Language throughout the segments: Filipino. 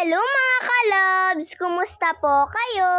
Hello mga kalabs! Kumusta po kayo?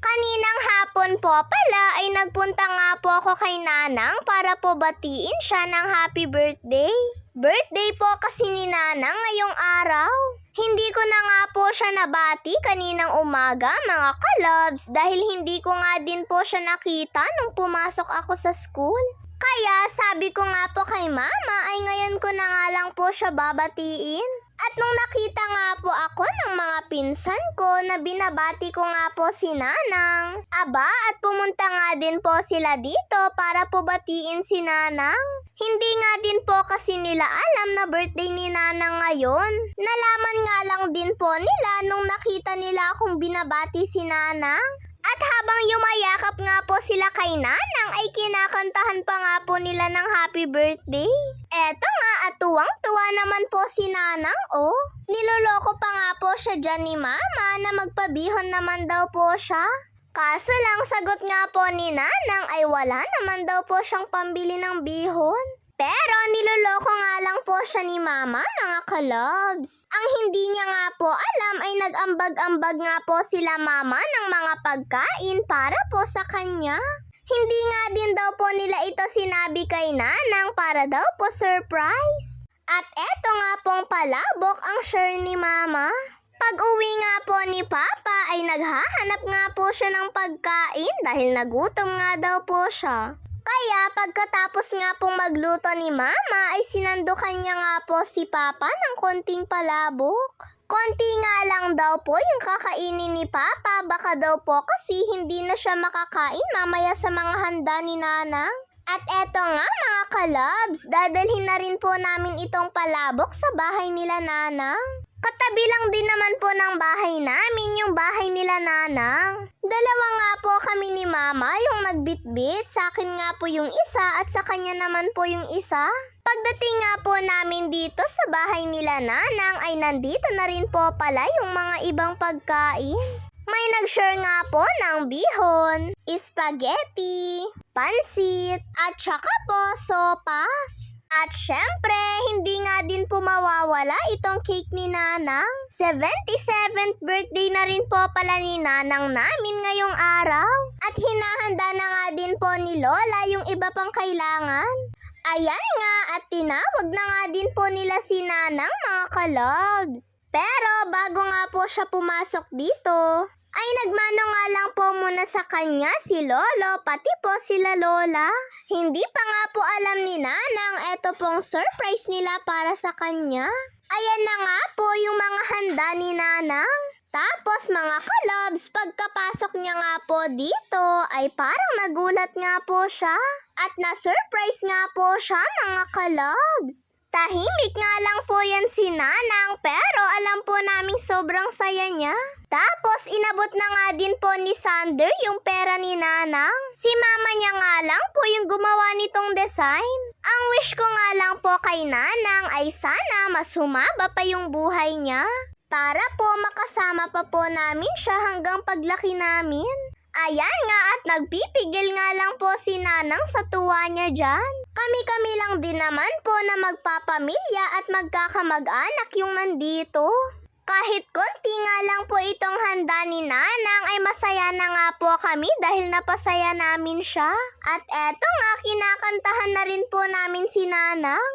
Kaninang hapon po pala ay nagpunta nga po ako kay Nanang para po batiin siya ng happy birthday. Birthday po kasi ni Nanang ngayong araw. Hindi ko na nga po siya nabati kaninang umaga mga kalabs dahil hindi ko nga din po siya nakita nung pumasok ako sa school. Kaya sabi ko nga po kay Mama ay ngayon ko na nga lang po siya babatiin. At nung nakita nga po ako ng mga pinsan ko na binabati ko nga po si Nanang, aba at pumunta nga din po sila dito para po batiin si Nanang. Hindi nga din po kasi nila alam na birthday ni Nanang ngayon. Nalaman nga lang din po nila nung nakita nila akong binabati si Nanang. At habang yumayakap nga po sila kay Nanang ay kinakantahan pa nga po nila ng happy birthday. Eto nga at tuwang-tuwa naman po si Nanang oh. Niloloko pa nga po siya dyan ni Mama na magpabihon naman daw po siya. Kaso lang sagot nga po ni Nanang ay wala naman daw po siyang pambili ng bihon. Pero niloloko nga lang po siya ni Mama mga kalabs. Ang hindi niya nga po alam ay nag-ambag-ambag nga po sila Mama ng mga pagkain para po sa kanya. Hindi nga din daw po nila ito sinabi kay Nanang para daw po surprise. At eto nga pong palabok ang share ni Mama. Pag-uwi nga po ni Papa ay naghahanap nga po siya ng pagkain dahil nagutom nga daw po siya. Kaya pagkatapos nga pong magluto ni Mama ay sinandukan niya nga po si Papa ng konting palabok. Konti nga lang daw po yung kakainin ni Papa, baka daw po kasi hindi na siya makakain mamaya sa mga handa ni Nanang. At eto nga mga kalabs, dadalhin na rin po namin itong palabok sa bahay nila Nanang. Katabi lang din naman po ng bahay namin yung bahay nila Nanang. Dalawa nga po kami ni Mama yung nagbitbit, sa akin nga po yung isa at sa kanya naman po yung isa. Pagdating nga po namin dito sa bahay nila Nanang ay nandito na rin po pala yung mga ibang pagkain. May nag-share nga po ng bihon, spaghetti, pansit, at saka po sopas. At syempre, hindi nga din po mawawala itong cake ni Nanang. 77th birthday na rin po pala ni Nanang namin ngayong araw. At hinahanda na nga din po ni Lola yung iba pang kailangan. Ayan nga at tinawag na nga din po nila si Nanang mga kalabs. Pero bago nga po siya pumasok dito, ay nagmano nga lang po muna sa kanya si Lolo, pati po sila Lola. Hindi pa nga po alam ni Nanang eto pong surprise nila para sa kanya. Ayan na nga po yung mga handa ni Nanang. Tapos mga kalabs, pagkapasok niya nga po dito ay parang nagulat nga po siya. At na-surprise nga po siya mga kalabs. Tahimik nga lang po yan si Nanang pero alam po naming sobrang saya niya. Tapos inabot na nga din po ni Sander yung pera ni Nanang. Si Mama niya nga lang po yung gumawa nitong design. Ang wish ko nga lang po kay Nanang ay sana mas humaba pa yung buhay niya. Para po makasama pa po namin siya hanggang paglaki namin. Ayan nga at nagpipigil nga lang po si Nanang sa tuwa niya dyan. Kami-kami lang din naman po na magpapamilya at magkakamag-anak yung nandito. Kahit konti nga lang po itong handa ni Nanang ay masaya na nga po kami dahil napasaya namin siya. At eto nga kinakantahan na rin po namin si Nanang.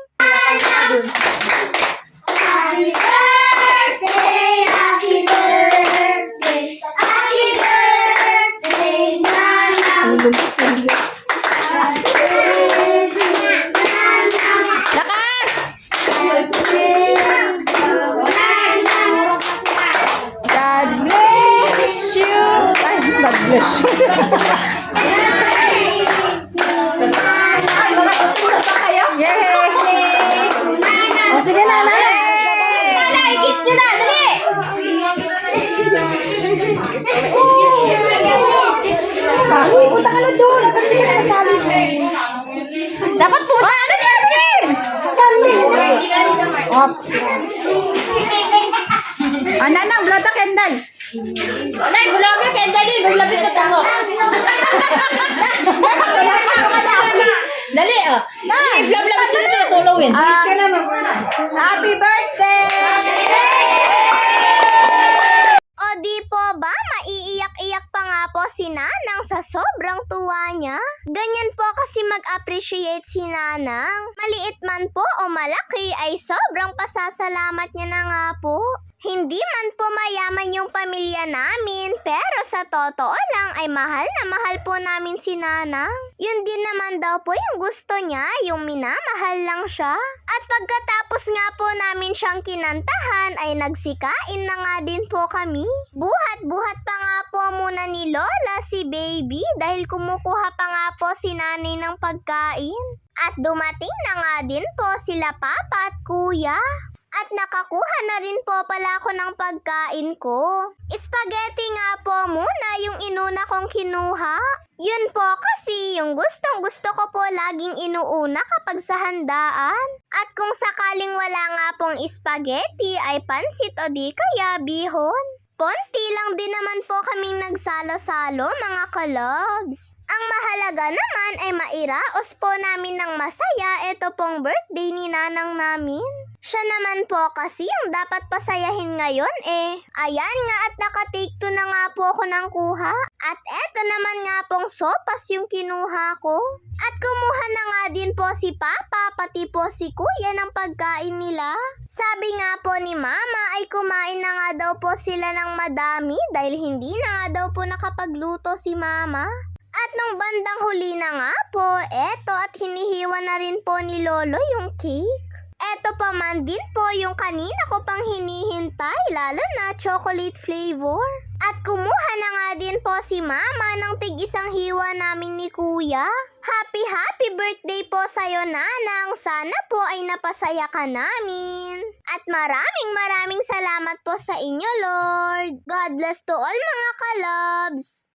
Happy birthday, happy birthday, happy birthday, Nanang. Happy birthday, Nanang. Lakas! Happy birthday, Nanang. God bless you! Ay, God bless you! Ay, mga tutulog pa kayo? Yay! O, sige na, nanay! Nanay, kiss nyo na, dali! Uy, punta ka na doon! Ba't hindi ka nakasali? Dapat po! Ah, ano ni Adrian? Oops! Ah, nanang, blow the candle! Nay, bulog na, kendali, bulabit na tango. Dali, oh! Nay, blab-blab sila sila tulowin. Happy birthday! mag-appreciate si Nanang. Maliit man po o malaki ay sobrang pasasalamat niya na nga po. Hindi man po mayaman yung pamilya namin, pero sa totoo lang ay mahal na mahal po namin si Nanang. Yun din naman daw po yung gusto niya, yung minamahal lang siya. At pagkatapos nga po namin siyang kinantahan ay nagsikain na nga din po kami. Buhat-buhat pa nga po muna ni Lola si Baby dahil kumukuha pa nga po si Nanay ng pagkain. At dumating na nga din po sila Papa at Kuya. At nakakuha na rin po pala ako ng pagkain ko. Spaghetti nga po muna yung inuna kong kinuha. Yun po kasi yung gustong gusto ko po laging inuuna kapag sa handaan. At kung sakaling wala nga pong spaghetti ay pansit o di kaya bihon. Konti lang din naman po kaming nagsalo-salo mga kalobs. Ang mahalaga naman ay mairaos po namin ng masaya ito pong birthday ni Nanang namin. Siya naman po kasi yung dapat pasayahin ngayon eh. Ayan nga at naka-take 2 na nga po ako ng kuha. At eto naman nga pong sopas yung kinuha ko. At kumuha na nga din po si Papa pati po si Kuya ng pagkain nila. Sabi nga po ni Mama ay kumain na nga daw po sila ng madami dahil hindi na nga daw po nakapagluto si Mama. At nung bandang huli na nga po, eto at hinihiwa na rin po ni Lolo yung cake. Eto pa man din po yung kanina ko pang hinihintay, lalo na chocolate flavor. At kumuha na nga din po si Mama ng tig-isang hiwa namin ni Kuya. Happy birthday po sa'yo, Nanang. Sana po ay napasaya ka namin. At maraming salamat po sa inyo, Lord. God bless to all mga kalabs.